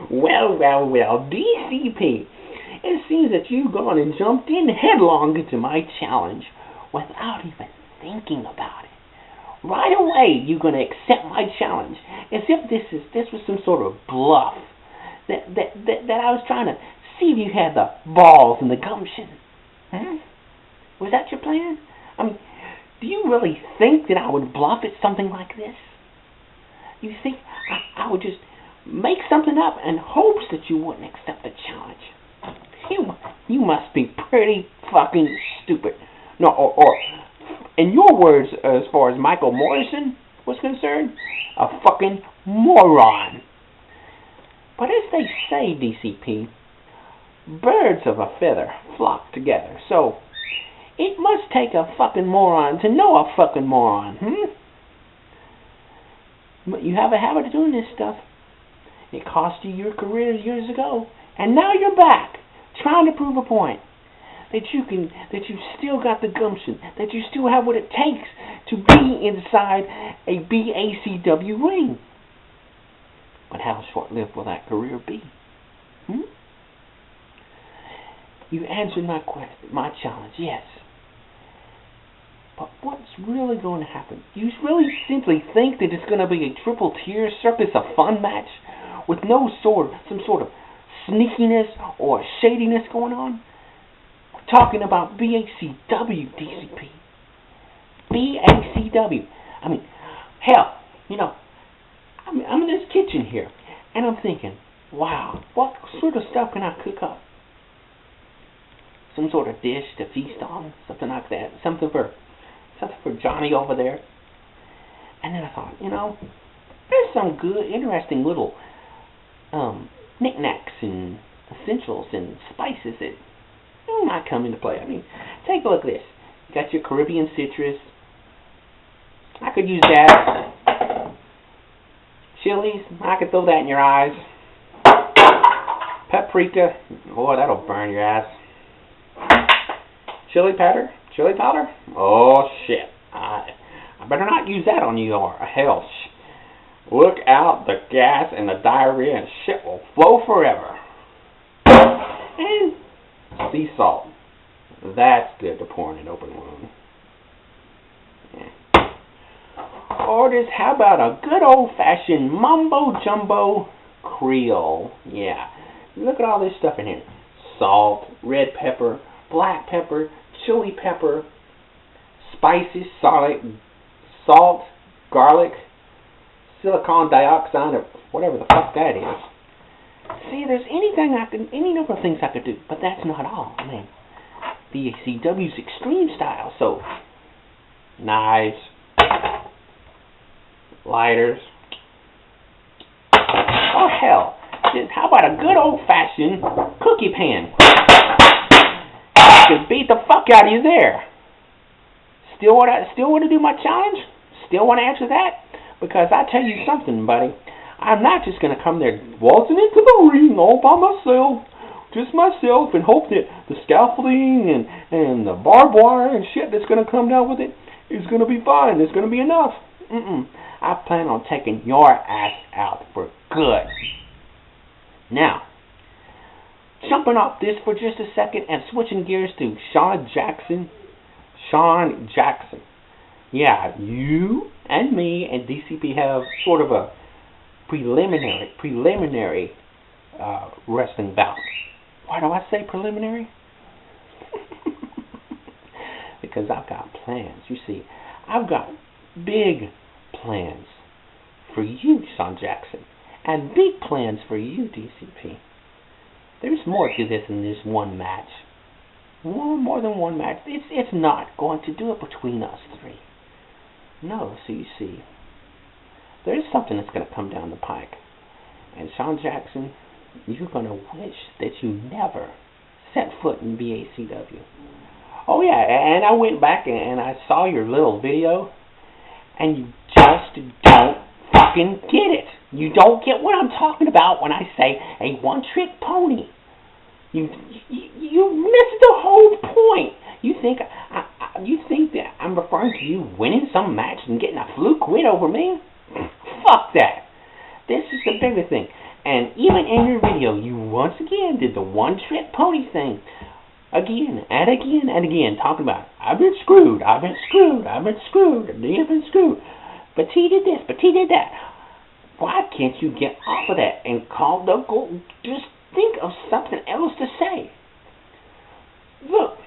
Well, DCP. It seems that you've gone and jumped in headlong into my challenge without even thinking about it. Right away, you're going to accept my challenge as if this was some sort of bluff. That I was trying to see if you had the balls and the gumption. Was that your plan? I mean, do you really think that I would bluff at something like this? You think I would just make something up in hopes that you wouldn't accept the challenge? You must be pretty fucking stupid. No, or in your words, as far as Michael Morrison was concerned, a fucking moron. But as they say, DCP, birds of a feather flock together. So it must take a fucking moron to know a fucking moron, But you have a habit of doing this stuff. It cost you your career years ago, and now you're back, trying to prove a point. That you still got the gumption, that you still have what it takes to be inside a BACW ring. But how short-lived will that career be? You answered my question, my challenge, yes. But what's really going to happen? You really simply think that it's going to be a triple tier circus of fun match with some sort of sneakiness or shadiness going on? We're talking about BACW, DCP. BACW. I mean, hell, I'm in this kitchen here, and I'm thinking, wow, what sort of stuff can I cook up? Some sort of dish to feast on, something like that, something for Johnny over there. And then I thought, there's some good, interesting little knickknacks and essentials and spices that might come into play. I mean, take a look at this. You got your Caribbean citrus. I could use that. Chilies, I could throw that in your eyes. Paprika, boy, that'll burn your ass. Chili powder? Oh, shit. I better not use that on you, or hell, look out, the gas and the diarrhea and shit will flow forever. And sea salt. That's good to pour in an open wound. Yeah. Or just, how about a good old-fashioned mumbo-jumbo Creole? Yeah. Look at all this stuff in here. Salt, red pepper, black pepper, chili pepper, spices, salt, garlic, silicon dioxide, or whatever the fuck that is. See, there's any number of things I could do, but that's not all. I mean, BACW's extreme style, so knives, lighters, oh hell, how about a good old-fashioned cookie pan? I could beat the fuck out of you there. Still want to do my challenge? Still want to answer that? Because I tell you something, buddy. I'm not just going to come there waltzing into the ring all by myself, just myself, and hope that the scaffolding and the barbed wire and shit that's going to come down with it is going to be fine. It's going to be enough. I plan on taking your ass out for good. Now, jumping off this for just a second and switching gears to Sean Jackson. Yeah, you and me and DCP have sort of a preliminary wrestling bout. Why do I say preliminary? Because I've got plans. You see, I've got big plans for you, Sean Jackson, and big plans for you, DCP. There's more to this than this one match. More than one match. It's not going to do it between us three. No, so you see, there's something that's going to come down the pike. And Sean Jackson, you're going to wish that you never set foot in BACW. Oh yeah, and I went back and I saw your little video, and you just don't fucking get it. You don't get what I'm talking about when I say a one-trick pony. You missed the whole point. You think that I'm referring to you winning some match and getting a fluke win over me? Fuck that. This is the bigger thing. And even in your video, you once again did the one-trick pony thing. Again and again and again, talking about, I've been screwed, I've been screwed, I've been screwed, I've been screwed. But he did this, but he did that. Why can't you get off of that and just think of something else to say? Look,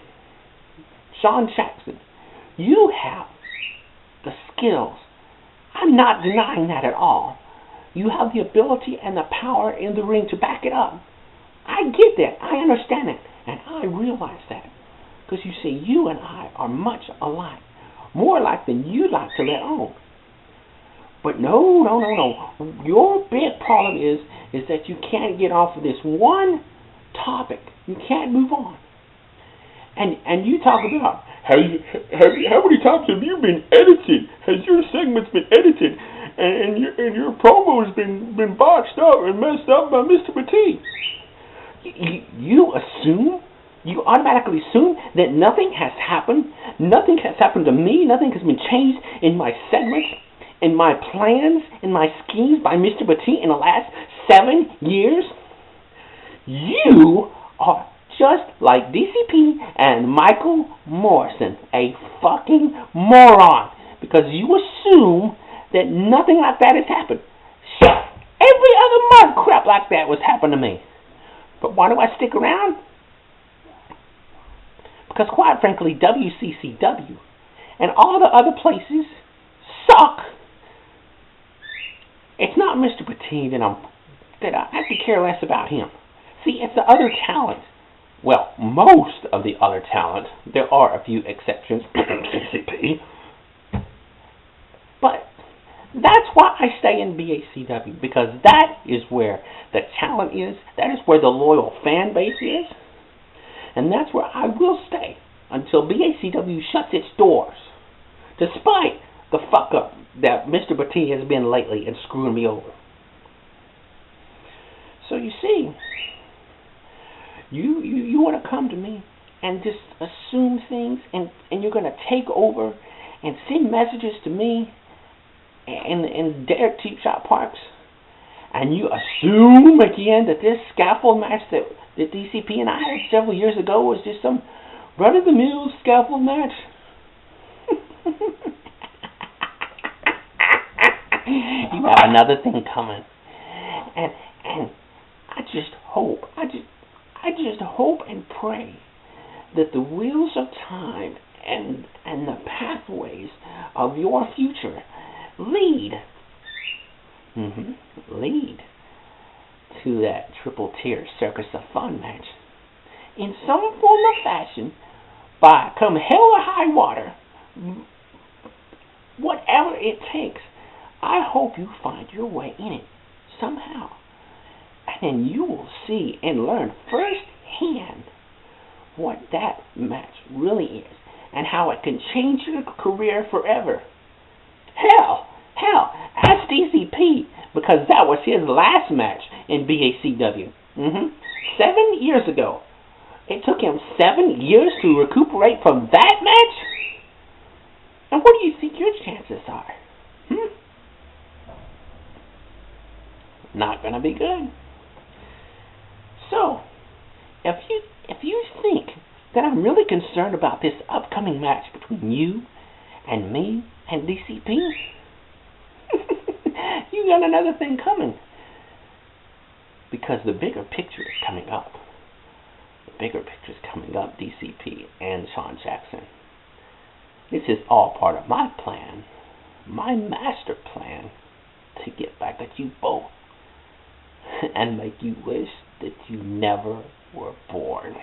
Sean Jackson, you have the skills. I'm not denying that at all. You have the ability and the power in the ring to back it up. I get that. I understand it. And I realize that. Because you see, you and I are much alike. More alike than you like to let on. But no. Your big problem is that you can't get off of this one topic. You can't move on. And you talk about, how many times have you been edited? Has your segments been edited? And your promo has been botched up and messed up by Mr. Petit. You automatically assume that nothing has happened. Nothing has happened to me. Nothing has been changed in my segments, in my plans, in my schemes by Mr. Petit in the last 7 years. You are just like DCP and Michael Morrison, a fucking moron, because you assume that nothing like that has happened. Shit, every other month crap like that was happening to me. But why do I stick around? Because quite frankly, WCCW and all the other places suck. It's not Mr. Petit that I have to care less about him. See, it's the other talent. Well, most of the other talent. There are a few exceptions. DCP. But that's why I stay in BACW, because that is where the talent is. That is where the loyal fan base is. And that's where I will stay until BACW shuts its doors. Despite the fuck up that Mr. Petit has been lately and screwing me over. So you see, you want to come to me and just assume things, and you're going to take over and send messages to me and Derek Cheap Shot Parks, and you assume again that this scaffold match that DCP and I had several years ago was just some run-of-the-mill scaffold match. You have another thing coming, and I just hope and pray that the wheels of time and the pathways of your future lead to that triple tier Circus of Fun match in some form or fashion, by come hell or high water, whatever it takes. I hope you find your way in it somehow, and then you will see and learn firsthand what that match really is and how it can change your career forever. Hell, ask DCP, because that was his last match in BACW. 7 years ago. It took him 7 years to recuperate from that match? And what do you think your chances are? Not gonna be good. So, if you think that I'm really concerned about this upcoming match between you and me and DCP, you got another thing coming. Because the bigger picture is coming up. The bigger picture is coming up, DCP and Sean Jackson. This is all part of my plan, my master plan, to get back at you both and make you wish that you never were born.